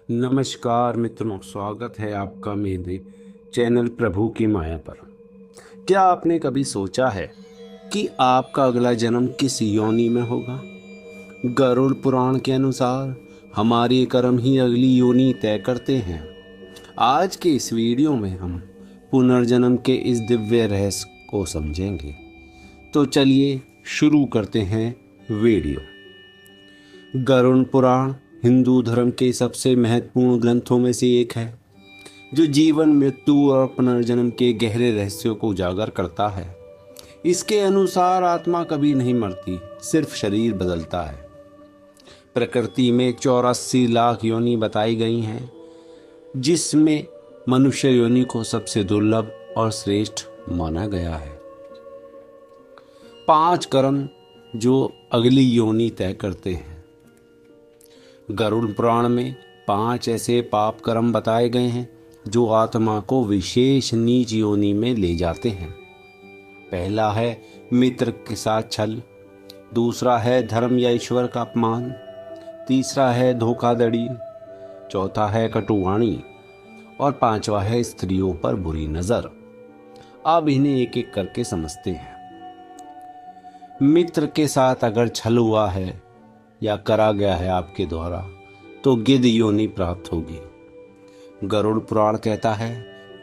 नमस्कार मित्रों, स्वागत है आपका मेरे चैनल प्रभु की माया पर। क्या आपने कभी सोचा है कि आपका अगला जन्म किस योनि में होगा? गरुड़ पुराण के अनुसार हमारे कर्म ही अगली योनि तय करते हैं। आज के इस वीडियो में हम पुनर्जन्म के इस दिव्य रहस्य को समझेंगे। तो चलिए शुरू करते हैं वीडियो। गरुड़ पुराण हिंदू धर्म के सबसे महत्वपूर्ण ग्रंथों में से एक है, जो जीवन, मृत्यु और पुनर्जन्म के गहरे रहस्यों को उजागर करता है। इसके अनुसार आत्मा कभी नहीं मरती, सिर्फ शरीर बदलता है। प्रकृति में 84 लाख योनि बताई गई हैं, जिसमें मनुष्य योनि को सबसे दुर्लभ और श्रेष्ठ माना गया है। 5 कर्म जो अगली योनि तय करते हैं। गरुड़ पुराण में 5 ऐसे पाप कर्म बताए गए हैं जो आत्मा को विशेष नीच योनि में ले जाते हैं। पहला है मित्र के साथ छल, दूसरा है धर्म या ईश्वर का अपमान, तीसरा है धोखाधड़ी, चौथा है कटुवाणी और 5वां है स्त्रियों पर बुरी नजर। अब इन्हें एक एक करके समझते हैं। मित्र के साथ अगर छल हुआ है या करा गया है आपके द्वारा, तो गिद्ध योनि प्राप्त होगी। गरुड़ पुराण कहता है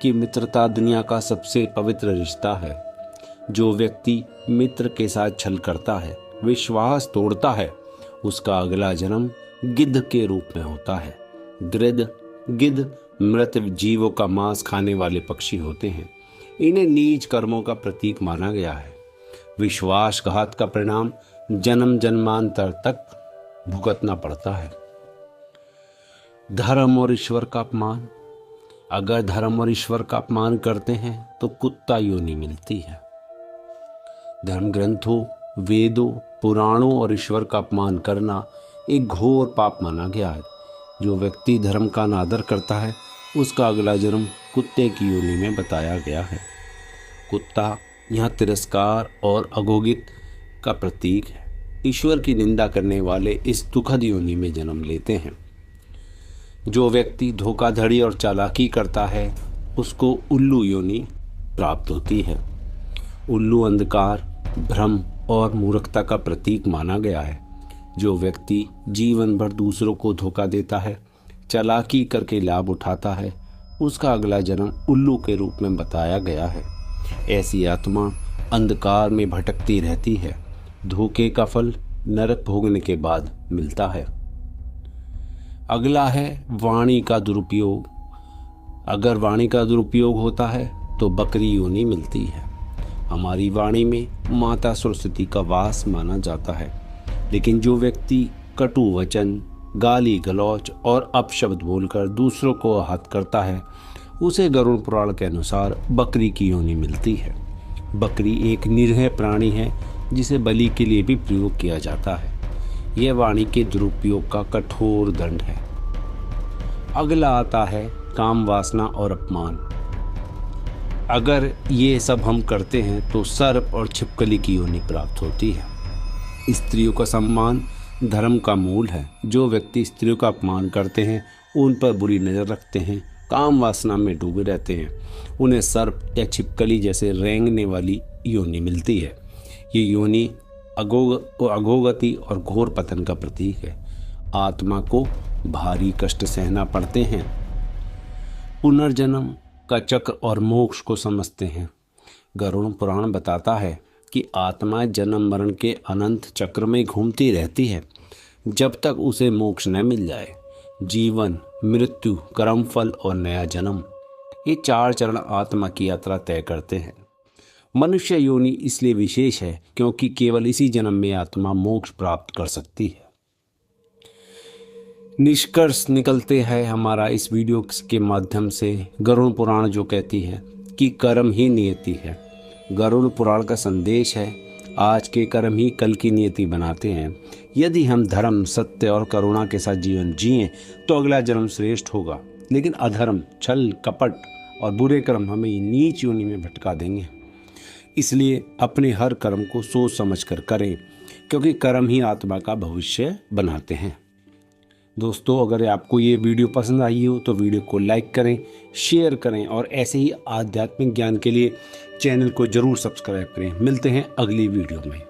कि मित्रता दुनिया का सबसे पवित्र रिश्ता है। जो व्यक्ति मित्र के साथ छल करता है, विश्वास तोड़ता है, उसका अगला जन्म गिद्ध के रूप में होता है। गिद्ध मृत जीवों का मांस खाने वाले पक्षी होते हैं। इन्हें नीच कर्मों का प्रतीक माना गया है। विश्वासघात का परिणाम जन्म जन्मांतर तक भुगतना पड़ता है। धर्म और ईश्वर का अपमान। अगर धर्म और ईश्वर का अपमान करते हैं तो कुत्ता योनि मिलती है। धर्म ग्रंथों, वेदों, पुराणों और ईश्वर का अपमान करना एक घोर पाप माना गया है। जो व्यक्ति धर्म का अनादर करता है, उसका अगला जन्म कुत्ते की योनि में बताया गया है। कुत्ता यहाँ तिरस्कार और अगोगित का प्रतीक है। ईश्वर की निंदा करने वाले इस दुखद योनि में जन्म लेते हैं। जो व्यक्ति धोखाधड़ी और चालाकी करता है, उसको उल्लू योनि प्राप्त होती है। उल्लू अंधकार, भ्रम और मूर्खता का प्रतीक माना गया है। जो व्यक्ति जीवन भर दूसरों को धोखा देता है, चालाकी करके लाभ उठाता है, उसका अगला जन्म उल्लू के रूप में बताया गया है। ऐसी आत्मा अंधकार में भटकती रहती है। धोखे का फल नरक भोगने के बाद मिलता है। अगला है वाणी का दुरुपयोग। अगर वाणी का दुरुपयोग होता है तो बकरी योनि मिलती है। हमारी वाणी में माता सरस्वती का वास माना जाता है, लेकिन जो व्यक्ति कटु वचन, गाली गलौच और अपशब्द बोलकर दूसरों को आहत करता है, उसे गरुड़ पुराण के अनुसार बकरी की योनि मिलती है। बकरी एक निरीह प्राणी है, जिसे बलि के लिए भी प्रयोग किया जाता है। यह वाणी के दुरुपयोग का कठोर दंड है। अगला आता है काम वासना और अपमान। अगर ये सब हम करते हैं तो सर्प और छिपकली की योनि प्राप्त होती है। स्त्रियों का सम्मान धर्म का मूल है। जो व्यक्ति स्त्रियों का अपमान करते हैं, उन पर बुरी नज़र रखते हैं, काम वासना में डूबे रहते हैं, उन्हें सर्प या छिपकली जैसे रेंगने वाली योनि मिलती है। ये योनि अगोगति और घोर पतन का प्रतीक है। आत्मा को भारी कष्ट सहना पड़ते हैं। पुनर्जन्म का चक्र और मोक्ष को समझते हैं। गरुड़ पुराण बताता है कि आत्मा जन्म मरण के अनंत चक्र में घूमती रहती है, जब तक उसे मोक्ष न मिल जाए। जीवन, मृत्यु, कर्मफल और नया जन्म, ये 4 चरण आत्मा की यात्रा तय करते हैं। मनुष्य योनि इसलिए विशेष है क्योंकि केवल इसी जन्म में आत्मा मोक्ष प्राप्त कर सकती है। निष्कर्ष निकलते हैं हमारा इस वीडियो के माध्यम से, गरुड़ पुराण जो कहती है कि कर्म ही नियति है। गरुड़ पुराण का संदेश है, आज के कर्म ही कल की नियति बनाते हैं। यदि हम धर्म, सत्य और करुणा के साथ जीवन जिएं तो अगला जन्म श्रेष्ठ होगा, लेकिन अधर्म, छल, कपट और बुरे कर्म हमें नीच योनि में भटका देंगे। इसलिए अपने हर कर्म को सोच समझ कर करें, क्योंकि कर्म ही आत्मा का भविष्य बनाते हैं। दोस्तों, अगर आपको ये वीडियो पसंद आई हो तो वीडियो को लाइक करें, शेयर करें और ऐसे ही आध्यात्मिक ज्ञान के लिए चैनल को ज़रूर सब्सक्राइब करें। मिलते हैं अगली वीडियो में।